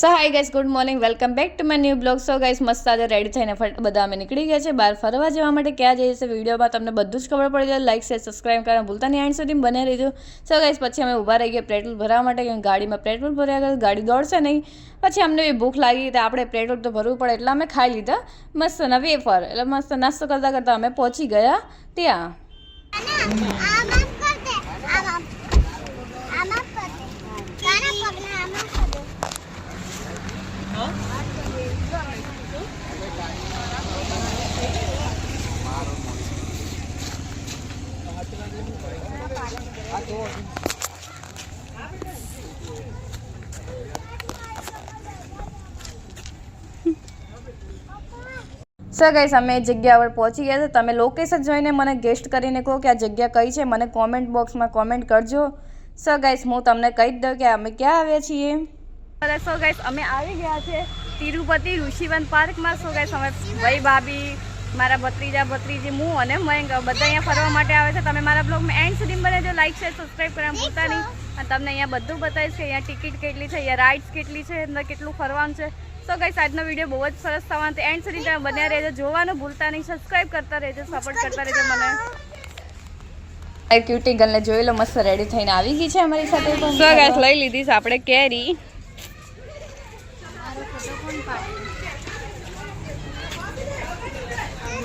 So hi guys, good morning, welcome back to my new blog. So guys, મસ્ત આજે ready થઈને બધા અમે નીકળી ગયા છે બહાર ફરવા જવા માટે. ક્યાં જઈએ છે વિડીયોમાં તમને બધું જ ખબર પડી જાય. લાઈક શેર સબસ્ક્રાઈબ કરવાનું ભૂલતા નહીં, એન્ડ સુધી બને રહેજો. સો ગાઈસ, પછી અમે ઊભા રહી ગયા પેટ્રોલ ભરવા માટે, કેમ ગાડીમાં પેટ્રોલ ભર્યા આગળ ગાડી દોડશે નહીં. પછી અમને બી ભૂખ લાગી તો આપણે પેટ્રોલ તો ભરવું પડે, એટલે અમે ખાઈ લીધા મસ્ત ના વેફર. એટલે મસ્ત નાસ્તો કરતાં કરતાં અમે પહોંચી ગયા ત્યાં. સો ગાઈસ, અમે જગ્યા પર પહોંચી ગયા છે. તમે લોકેશન જોઈને મને ગેસ્ટ કરીને કહો કે આ જગ્યા કઈ છે, મને કોમેન્ટ બોક્સમાં કોમેન્ટ કરજો. સો ગાઈસ, હું તમને કહી જ દઉં કે અમે ક્યાં આવ્યા છીએ. સો ગાઈસ, અમે આવી ગયા છે તિરુપતિ ઋષિવન પાર્કમાં. સો ગાઈસ, અમે ભાઈ ભાભી, મારા ભત્રીજા ભત્રીજી, હું અને મયંક બધા અહીંયા ફરવા માટે આવે છે. તમે મારા બ્લોગમાં એન્ડ સુધી બનેજો, લાઈક શેર સબસ્ક્રાઈબ કરવાનું ભૂલતા નહીં. અને તમને અહીંયા બધું બતાવીશ કે અહીંયા ટિકિટ કેટલી છે, અહીંયા રાઇડ્સ કેટલી છે, અંદર કેટલું ફરવાનું છે. સો ગાઈસ, આજનો વિડીયો બહુ જ સરસ થવાનો છે. એન્ડ સુધી તમે બન્યા રહેજો, જોવાનું ભૂલતા નહીં, સબસ્ક્રાઈબ કરતા રહેજો, સપોર્ટ કરતા રહેજો મને. ક્યુટી ગર્લને જોઈ લો, મસ્ત રેડી થઈને આવી ગઈ છે અમારી સાથે. સો ગાઈસ, લઈ લીધી છે આપણે કેરી.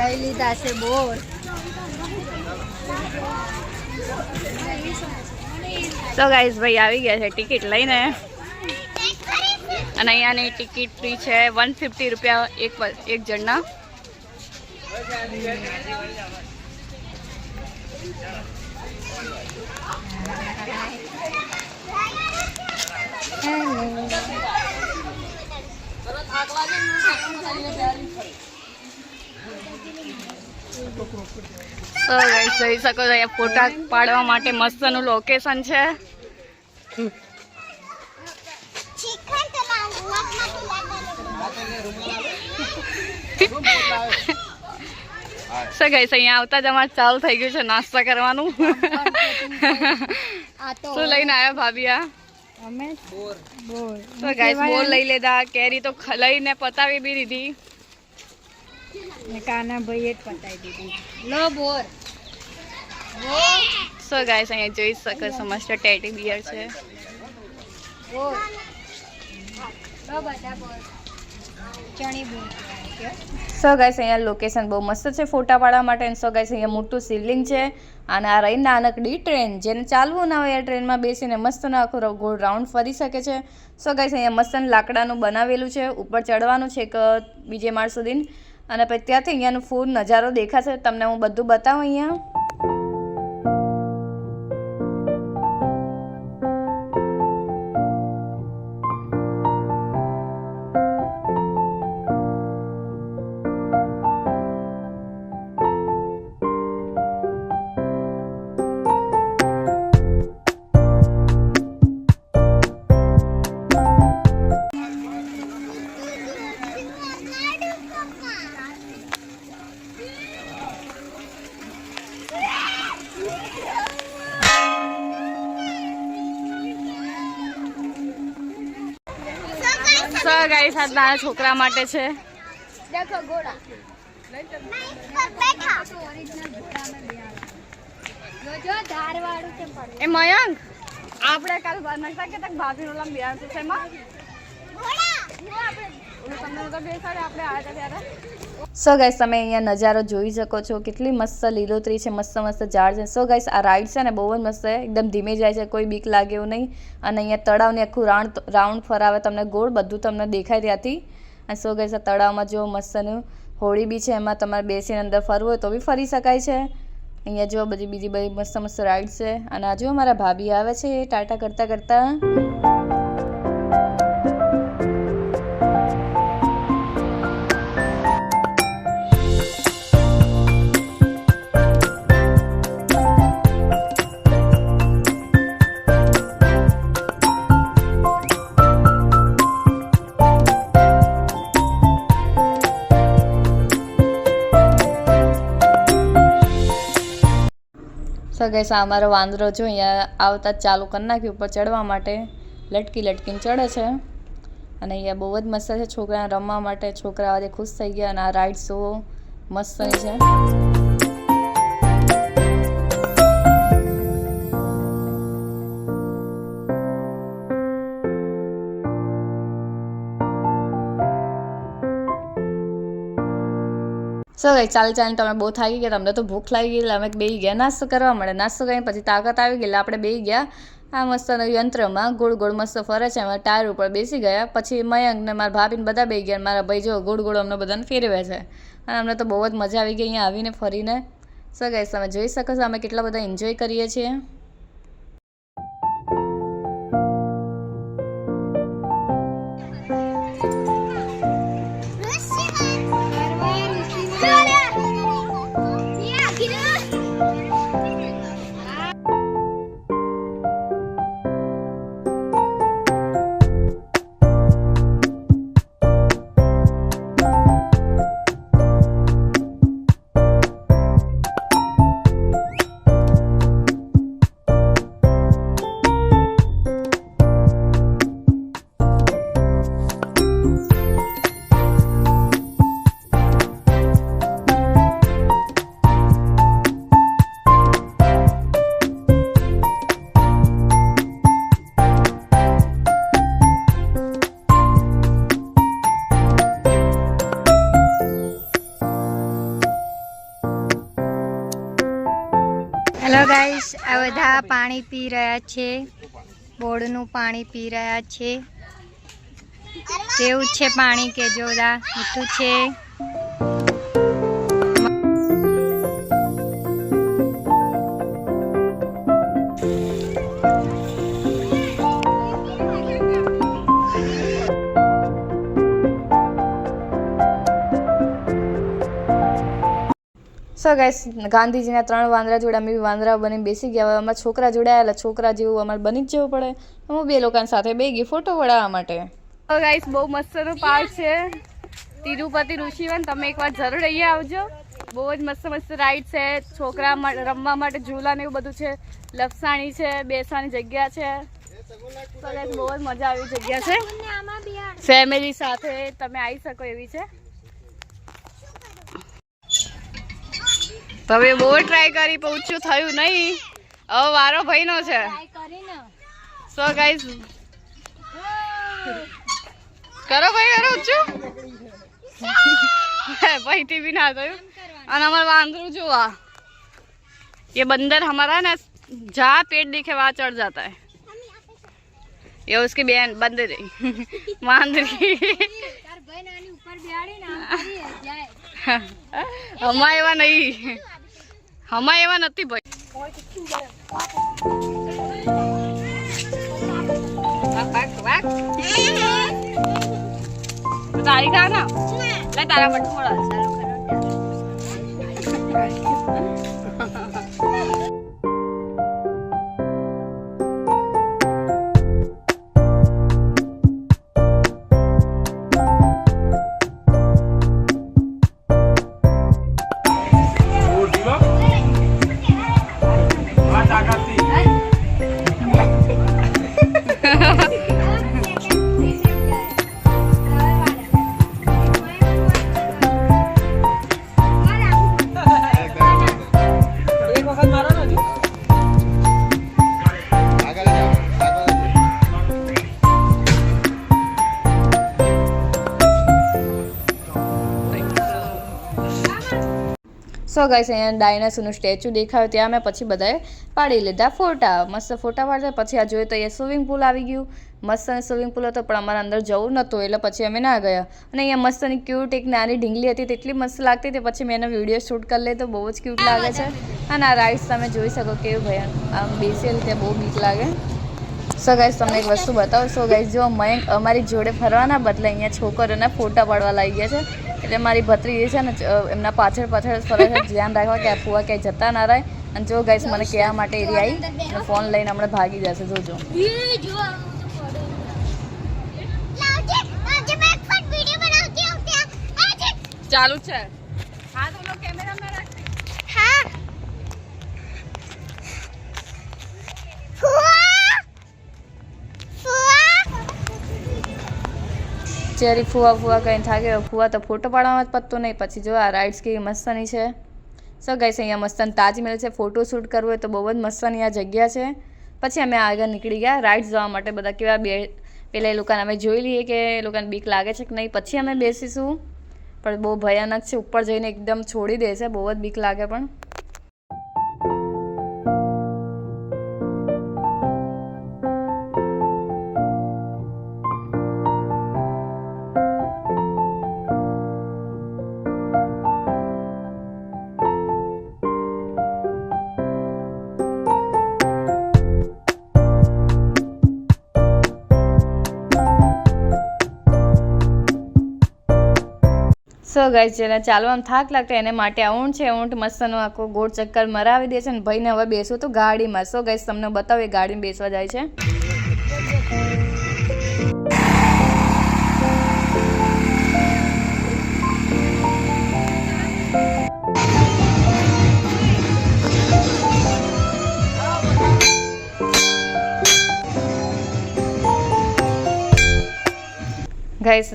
લઈ લીધા છે બોર. સો ગાઈસ, ભાઈ આવી ગયા છે ટિકિટ લઈને. અને અહીંયાની ટિકિટ ફ્રી છે 150 રૂપિયા એક જણના. તો ગાઈસ, જોઈ શકો છો અહીંયા ફોટા પાડવા માટે મસ્તનું લોકેશન છે. સો ગાઈસ, અહીંયા આવતા જ અમારે ચાલુ થઈ ગયું છે નાસ્તા કરવાનું. શું લઈને આવ્યા ભાભી? આ અમે બોર. તો ગાઈસ, બોર લઈ લીધા, કેરી તો લઈને પતાવી બી દીધી. કાના ભાઈએ જ પતાવી દીધી. લો બોર. સો ગાઈસ, અહીંયા જોઈ શકો છો મસ્ત ટેડી બિયર છે. બોર. લો બધા બોર. ચણી બોર. સો ગાઈસ, અહીંયા લોકેશન બહુ મસ્ત છે ફોટા પાડવા માટે. સો ગાઈસ, અહીંયા મોટું શિવલિંગ છે. અને આ રહી નાનકડી ટ્રેન, જેને ચાલવું ના હોય આ ટ્રેનમાં બેસીને મસ્ત આખો ગોળ રાઉન્ડ ફરી શકે છે. સો ગાઈસ, અહીંયા મસ્ત લાકડાનું બનાવેલું છે, ઉપર ચડવાનું છે એક બીજે માળ સુધી. અને પછી ત્યાંથી અહીંયાનું ફૂલ નજારો દેખાશે, તમને હું બધું બતાવું અહીંયા. સો ગાઈસ, આ નાના છોકરા માટે છે. દેખો ઘોડા. જો ધારવાળું કેમ પડે. એ મયંક, આપણે કાલ નકશા કે તક ભાભી નો લંબ બિયાર છે માં સો ગાઈસ, તમે અહીંયા નજારો જોઈ શકો છો, કેટલી મસ્ત લીલોતરી છે, મસ્ત મસ્ત ઝાડ છે. સો ગાઈસ, આ રાઈડ છે ને બહુ જ મસ્ત છે, એકદમ ધીમે જાય છે, કોઈ બીક લાગે એવું નહીં. અને અહીંયા તળાવની આખું રાઉન્ડ ફરાવે તમને ગોળ, બધું તમને દેખાય ત્યાંથી. અને સો ગાઈસ, આ તળાવમાં જો મસ્તનું હોળી બી છે, એમાં તમારે બેસીને અંદર ફરવું હોય તો બી ફરી શકાય છે. અહીંયા જો બીજી બધી મસ્ત મસ્ત રાઈડ છે. અને આ જો મારા ભાભી આવે છે ટાટા કરતા કરતા. સો ગાઈસ આ અમારો વાંદરો જો અહીંયા આવતા ચાલુ કરી નાખ્યું ઉપર ચડવા માટે, લટકી લટકીને ચડે છે. અને અહીંયા બહુ જ મસ્ત છે છોકરાને રમવા માટે. છોકરા આજે ખુશ થઈ ગયા અને આ રાઇડ્સ બહુ મસ્તની છે. સો ગાઈસ ચાલી ચાલીને તમે બહુ થાકી ગયા, તમને તો ભૂખ લાગી ગઈ એટલે અમે બેસી ગયા નાસ્તો કરવા મળે. નાસ્તો કરીને પછી તાકાત આવી ગઈ એટલે આપણે બેસી ગયા આ મસ્ત યંત્રમાં. ગોળ ગોળ મસ્ત ફરે છે. અમે ટાયર ઉપર બેસી ગયા. પછી મયંક ને મારા ભાભીને બધા બેસી ગયા. મારા ભાઈ જો ગોળ ગોળ અમને બધાને ફેરવે છે અને અમને તો બહુ જ મજા આવી ગઈ અહીંયા આવીને ફરીને. સો ગાઈસ તમે જોઈ શકો છો અમે કેટલા બધા એન્જોય કરીએ છીએ. હેલો ગાઈસ, આ બધા પાણી પી રહ્યા છે. બોર્ડનું પાણી પી રહ્યા છે. કેવું છે પાણી કે જોડા મીઠું છે. સો ગાઈસ ગાંધીજીના 3 વાંદરા જોડે અમે બી વાંદરા બની બેસી ગયા. હવે અમારા છોકરા જોડાયેલા છોકરા જેવું અમારે બની જ જવું પડે. હું 2 લોકોની સાથે બે ગઈ ફોટો પડાવવા માટે. તો ગાઈસ બહુ મસ્તનો પાર્ક છે તિરુપતિ ઋષિવન. તમે એકવાર જરૂર અહીંયા આવજો. બહુ જ મસ્ત મસ્ત રાઈડ છે. છોકરા રમવા માટે ઝૂલા ને એવું બધું છે. લપસાણી છે, બેસવાની જગ્યા છે. તો ગાઈસ બહુ જ મજા આવી જગ્યા છે. ફેમિલી સાથે તમે આવી શકો એવી છે. હવે બહુ ટ્રાય કરી પણ ઊંચું થયું નહીં. હવે વારો ભાઈનો છે. સો ગાઈસ કરો ભાઈ કરો ઊંચું. भाई टीवी ना आता और हमारा वांदरू जो आ ये बंदर हमारा ना जहाँ पेट दिखे वहाँ चढ़ जाता है. ये उसकी बहन बंदर वांदरी हमारे एवं नहीं हमारे एवं नहीं भाई. तारी का ना ले तारा बट थोड़ा સો ગાઈસ અહીંયા ડાયનાસોરનું સ્ટેચ્યુ દેખાયું ત્યાં મેં પછી બધાએ પાડી લીધા ફોટા. મસ્ત ફોટા પાડતા. પછી આ જોયું તો અહીંયા સ્વિમિંગ પુલ આવી ગયું. મસ્ત સ્વિમિંગ પુલ હતો પણ અમારા અંદર જવું નહોતું એટલે પછી અમે ના ગયા. અને અહીંયા મસ્તની ક્યુટ એક નાની ઢીંગલી હતી તેટલી મસ્ત લાગતી હતી. પછી મેં એનો વિડીયો શૂટ કરી લીધો. બહુ જ ક્યુટ લાગે છે. અને આ રાઇડ્સ તમે જોઈ શકો કેવું ભાઈ આમ બેસેલ ત્યાં બહુ બીક લાગે. સો ગાઈસ તમને એક વસ્તુ બતાવો. સો ગાઈસ જો મયંક અમારી જોડે ફરવાના બદલે અહીંયા છોકરીઓના ફોટા પાડવા લાગી ગયા છે. એટલે મારી ભત્રીજી છે ને એમના પાછળ પાછળ ફરે છે. ધ્યાન રાખવા કે આ ફુવા ક્યાંય જતા ના રહે. અને જો ગાઈસ મને કહેવા માટે એરી આવી અને ફોન લઈને હમણાં ભાગી જશે. જોજો ચાલુ છે. હા તો કેમેરામાં રાખ. હા બિચારી ફુવા કંઈ થાકે ફુવા તો ફોટો પાડવામાં જ પતતું નહીં. પછી જો આ રાઇડ્સ કેવી મસ્તની છે. સો ગાઈસ અહીંયા મસ્તન તાજમહેલ છે, ફોટો શૂટ કરવું હોય તો બહુ જ મસ્તની આ જગ્યા છે. પછી અમે આગળ નીકળી ગયા રાઇડ્સ જવા માટે. બધા કેવા પેલા એ લોકોને અમે જોઈ લઈએ કે એ લોકોને બીક લાગે છે કે નહીં, પછી અમે બેસીશું. પણ બહુ ભયાનક છે, ઉપર જઈને એકદમ છોડી દેશે, બહુ જ બીક લાગે. પણ સો ગાઈસ જેને ચાલવામાં થાક લાગતો એને માટે આ ઊંટ છે. ઊંટ મસ્તનો આખો ગોળ ચક્કર મરાવી દે છે. અને ભાઈને હવે બેસવું તો ગાડીમાં. સો ગાઈસ તમને બતાવે ગાડીમાં બેસવા જાય છે. ગાઈસ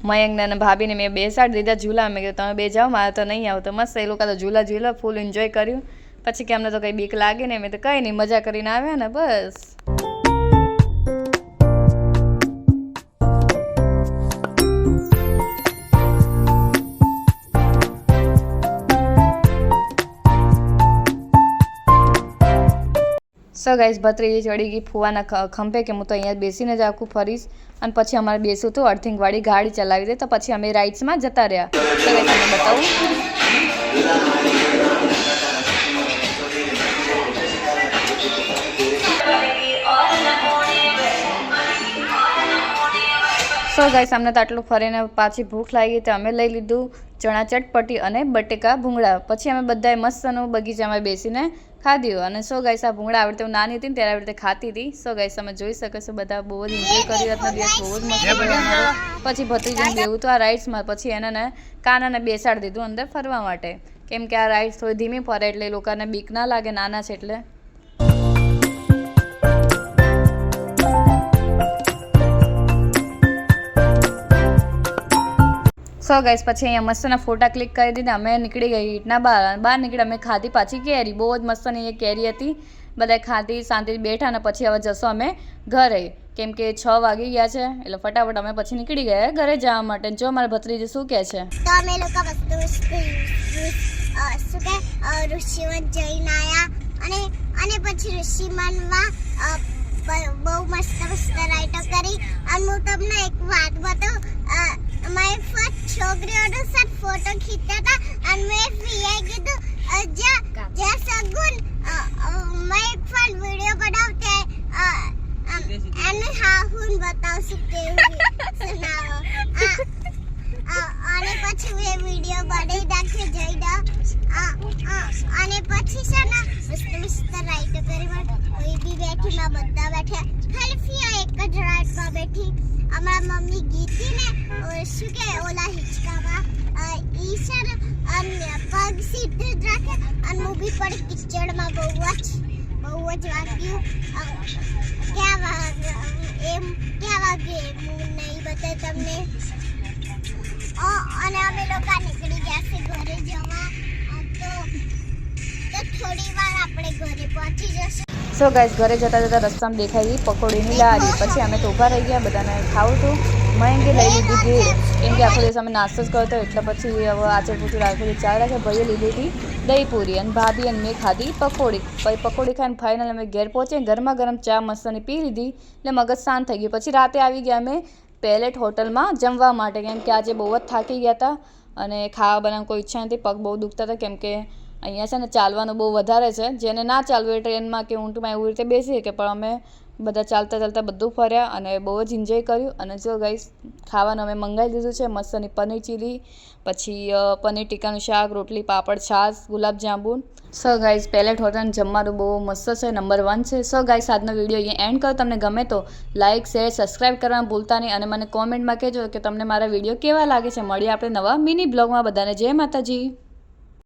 મયંકને અને ભાભીને મેં બેસાડી દીધા ઝૂલા. મેં કીધું તમે બે જાઓ, મારે તો નહીં આવતો. મસ્ત એ લોકો તો ઝૂલા ફૂલ એન્જોય કર્યું. પછી કે અમને તો કંઈ બીક લાગે ને, મેં તો કંઈ નહીં મજા કરીને આવ્યા ને બસ. સો ગાઈસ ભત્રીજી ચડી ગઈ ફુવાના ખંભે કે હું તો અહીંયા બેસીને જ આખું ફરીશ. અને પછી અમારે બેસવું હતું અર્થિંગવાળી ગાડી ચલાવી દે. તો પછી અમે રાઇડ્સમાં જતા રહ્યા. તો ગાઈસ તમને બતાવું. સો ગાઈસ અમને તો આટલું ફરીને પાછી ભૂખ લાગી તો અમે લઈ લીધું ચણા ચટપટી અને બટેકા ભૂંગળા. પછી અમે બધાએ મસ્તનું બગીચામાં બેસીને ખાધ્યું. અને સો ગાઈસ આ ભૂંગળા આવડતે હું નાની હતી ને ત્યારે આવડતે ખાતી હતી. સો ગાઈસ તમે જોઈ શકો છો બધા બહુ જ એન્જોય કર્યું. આજનો દિવસ બહુ જ મસ્ત ગયો. પછી ભત્રીજીને બેવું તો આ રાઇડ્સમાં. પછી એને કાનાને બેસાડી દીધું અંદર ફરવા માટે, કેમ કે આ રાઇડ્સ થોડી ધીમી ફરે એટલે એ લોકોને બીક ના લાગે, નાના છે એટલે. સો ગાઈસ પછી અહીંયા મસ્તના ફોટા ક્લિક કરી દીધા. અમે નીકળી ગઈ ઈટના બહાર નીકળી. અમે ખાધી પાછી કેરી, બહુ જ મસ્તની એ કેરી હતી. બધા ખાધી, શાંતિથી બેઠા. અને પછી હવે જશો અમે ઘરે, કેમ કે 6 વાગી ગયા છે. એટલે ફટાફટ અમે પછી નીકળી ગયા ઘરે જવા માટે. જો મારા ભત્રીજી શું કહે છે. તો અમે લોકો ઋષિવન જઈને આવ્યા. અને પછી ઋષિવનમાં બહુ મસ્ત રાઈટો કરી. અને હું તમને એક વાત બતાવું. મારી ફર્સ્ટ છોકરીઓનો સાથે ફોટો ખીચતા હતા. અને મેં ફ્રીએ કીધું જ્યાં સગુન મેં પણ વિડીયો બનાવતે અને હા હું બતાવશું કેવું સુનાવો. અને પછી મેં વિડીયો બનાવી નાખ્યો જઈને. અને પછી છે ને મસ્ત રાઈડ કરી. કોઈ બી બેઠી માં બધા બેઠા. ખાલી ફિયા એક જ રાઈડમાં બેઠી. અમારા મમ્મી ગીતી ને શું કે ઓલા હિંચકામાં ઈ છે ને પગ સીધે જ રાખે. અને હું બી પણ કિચડમાં બહુ જ વાગ્યું. ક્યાં વાગે હું નહીં બતાય તમને. અને અમે લોકો નીકળી ગયા છે ઘરે જવા. તો થોડી વાર આપણે ઘરે પહોંચી જશે. સો ગાઈસ ઘરે જતા રસ્તામાં દેખાઈ ગઈ પકોડીની લારી. પછી અમે તો ઊભા રહી ગયા, બધાને ખાવું હતું. મયંકે લઈ લીધી ભેળ, કેમ કે આખો દિવસ અમે નાસ્તો જ કરતો. એટલે પછી હવે આચર પૂછું રાખી ચાલ રાખે. ભાઈએ લીધી હતી દહીં પૂરી અને ભાભી અને મેં ખાધી પકોડી. પછી પકોડી ખાઈને ફાઇનલ અમે ઘેર પહોંચીને ગરમા ગરમ ચા મસ્તની પી લીધી. એટલે મગજ શાંત થઈ ગયું. પછી રાતે આવી ગયા અમે પેલેટ હોટલમાં જમવા માટે, કેમ કે આજે બહુ જ થાકી ગયા હતા અને ખાવા બનાવવાની કોઈ ઈચ્છા નથી. પગ બહુ દુખતા હતા, કેમ કે અહીંયા છે ને ચાલવાનું બહુ વધારે છે. જેને ના ચાલવું એ ટ્રેનમાં કે ઊંટમાં એવી રીતે બેસી શકે. પણ અમે બધા ચાલતા બધું ફર્યા અને બહુ જ એન્જોય કર્યું. અને જો ગાઈસ ખાવાનું અમે મંગાવી દીધું છે મસ્તની પનીર ચીલી, પછી પનીર ટીકાનું શાક, રોટલી, પાપડ, છાશ, ગુલાબજાંબુ. સો ગાઈસ પેલેટ હોટલનું જમવાનું બહુ મસ્ત છે, નંબર 1 છે. સો ગાઈસ આજનો વિડીયો અહીંયા એન્ડ કરો. તમને ગમે તો લાઇક, શેર, સબસ્ક્રાઈબ કરવાનું ભૂલતા નહીં. અને મને કોમેન્ટમાં કહેજો કે તમને મારા વિડીયો કેવા લાગે છે. મળીએ આપણે નવા મિની બ્લોગમાં. બધાને જય માતાજી.